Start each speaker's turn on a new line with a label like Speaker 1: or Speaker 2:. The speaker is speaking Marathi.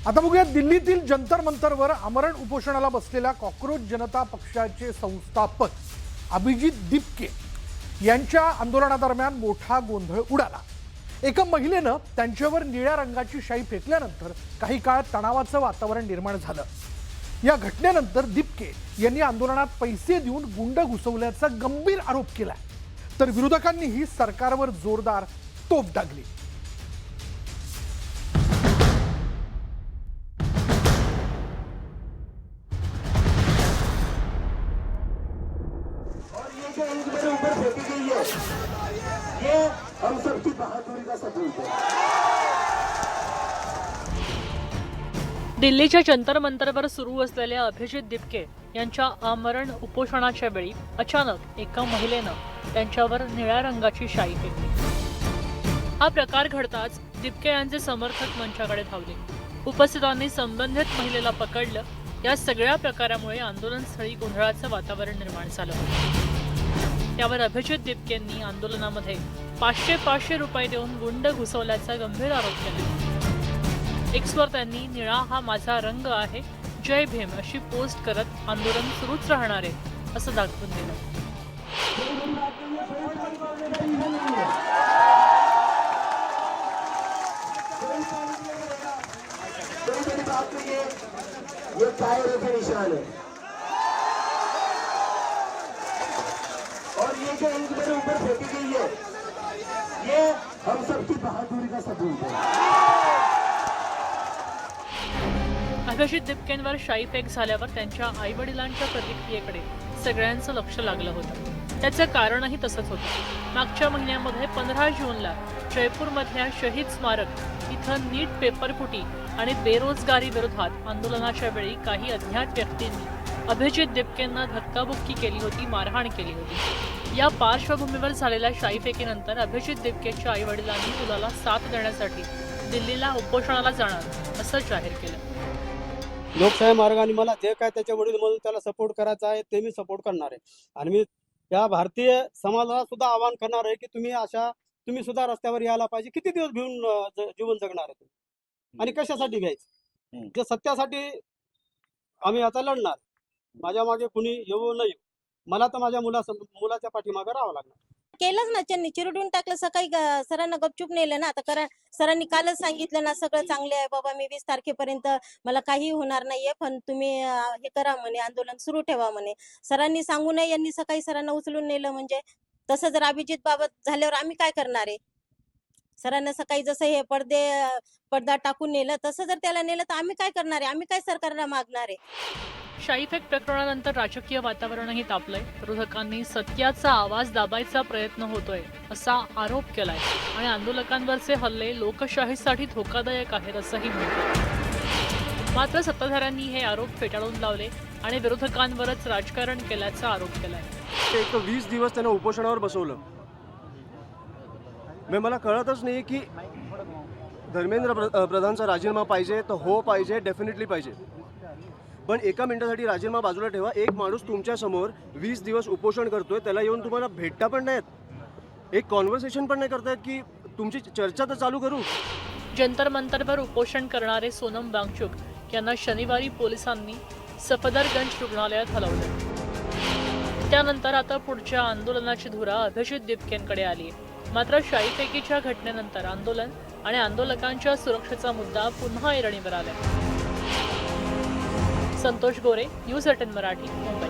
Speaker 1: आता बघूया दिल्लीतील जंतर मंतरवर आमरण उपोषणाला बसलेल्या कॉकरोच जनता पक्षाचे संस्थापक अभिजित दिपके यांच्या आंदोलनादरम्यान मोठा गोंधळ उडाला। एका महिलेनं त्यांच्यावर निळ्या रंगाची शाई फेकल्यानंतर काही काळ तणावाचं वातावरण निर्माण झालं। या घटनेनंतर दिपके यांनी आंदोलनात पैसे देऊन गुंड घुसवल्याचा गंभीर आरोप केला, तर विरोधकांनीही सरकारवर जोरदार तोफ डागली।
Speaker 2: मेरे ऊपर फेंकी गई है, ये हम सबकी बहादुरी का सबूत है।
Speaker 3: दिल्लीच्या जंतर मंतरवर सुरू असलेल्या अभिजित दिपके यांच्या आमरण उपोषणाच्या वेळी अचानक एका महिलेनं त्यांच्यावर निळ्या रंगाची शाई फेकली। हा प्रकार घडताच दिपके यांचे समर्थक मंचाकडे धावले। उपस्थितांनी संबंधित महिलेला पकडलं। या सगळ्या प्रकारामुळे आंदोलनस्थळी गोंधळाचं वातावरण निर्माण झालं। त्यावर अभिजित दिपकेंनी आंदोलनामध्ये 500 रुपये देऊन गुंड घुसवल्याचा गंभीर आरोप केला। एक्सवर त्यांनी निळा हा माझा रंग आहे, जय भीम अशी पोस्ट करत आंदोलन सुरूच राहणार आहे असं दाखवून दिलं।
Speaker 2: ये टायर के निशान है और ये जो इंक मेरे ऊपर फेंकी गई है, ये हम सबकी बहादुरी का सबूत है।
Speaker 3: अभिजित दिपकेंवर शाई फेक झाल्यावर त्यांच्या आईवडिलांच्या प्रतिक्रियेकडे सगळ्यांचं लक्ष लागलं होतं। त्याचं कारणही तसंच होतं। मागच्या महिन्यामध्ये 15 जूनला जयपूरमधल्या शहीद स्मारक इथं नीट पेपरफुटी आणि बेरोजगारी विरोधात आंदोलनाच्या वेळी काही अज्ञात व्यक्तींनी अभिजित दिपकेंना धक्काबुक्की केली होती, मारहाण केली होती। या पार्श्वभूमीवर झालेल्या शाईफेकीनंतर अभिजित दिपकेंच्या आईवडिलांनी मुलाला साथ देण्यासाठी दिल्लीला उपोषणाला जाणार असं जाहीर केलं।
Speaker 4: लोकशाही मार्गाने मला जे काय त्याच्या वडील म्हणून त्याला सपोर्ट करायचा आहे ते मी सपोर्ट करणार आहे। आणि मी या भारतीय समाजाला सुद्धा आवाहन करणार आहे की तुम्ही सुद्धा रस्त्यावर यायला पाहिजे। किती दिवस घेऊन जीवन जगणार आहे तुम्ही आणि कशासाठी घ्यायचं? जे सत्यासाठी आम्ही आता लढणार। माझ्या मागे कुणी येऊ न येऊ, मला तर माझ्या मुलाच्या पाठीमागे राहावं लागणार।
Speaker 5: केलंच ना, त्यांनी चिरडून टाकलं। सकाळी सरांना गपचूप नेलं ना। आता कारण सरांनी कालच सांगितलं ना, सगळं चांगले आहे बाबा, मी 20 तारखेपर्यंत मला काही होणार नाहीये, पण तुम्ही हे करा म्हणे, आंदोलन सुरू ठेवा म्हणे। सरांनी सांगू नये, यांनी सकाळी सरांना उचलून नेलं। म्हणजे तसं जर अभिजित बाबत झाल्यावर आम्ही काय करणार आहे? सरांना सकाळी जसं हे पडदा टाकून नेलं, तसं जर त्याला नेलं तर आम्ही काय करणार आहे? आम्ही काय सरकारला मागणार आहे?
Speaker 3: शाईफेक प्रकरणानंतर राजकीय वातावरणही तापलंय। विरोधकांनी सत्याचा आवाज दाबायचा प्रयत्न होतोय असा आरोप केलाय आणि आंदोलकांवरचे हल्ले लोकशाहीसाठी धोकादायक आहेत असंही म्हटलं। मात्र सत्ताधाऱ्यांनी हे आरोप फेटाळून लावले आणि विरोधकांवरच राजकारण केल्याचा आरोप केलाय।
Speaker 6: एक 20 दिवस त्यांना उपोषणावर बसवलं। मला कळतच नाही की धर्मेंद्र प्रधानचा राजीनामा पाहिजे तर हो पाहिजे, डेफिनेटली पाहिजे, पण एका मिनिटासाठी राजीनामा बाजूला ठेवा। एक माणूस तुमच्या समोर 20 दिवस उपोषण करतोय, त्याला येऊन तुम्हाला भेटता पण नाहीत, एक कॉन्व्हर्सेशन पण नाही करतायत की तुमची चर्चा तर चालू करू।
Speaker 3: जंतर मंतरवर उपोषण करणारे सोनम वांगचुक यांना शनिवारी पोलिसांनी सफदरगंज रुग्णालयात हलवलं। त्यानंतर आता पुढच्या आंदोलनाची धुरा अभिजित दिपकेंकडे आली आहे। मात्र शाईफेकीच्या घटनेनंतर आंदोलन आणि आंदोलकांच्या सुरक्षेचा मुद्दा पुन्हा ऐरणीवर आलाय। संतोष गोरे, न्यूज 18 मराठी, मुंबई।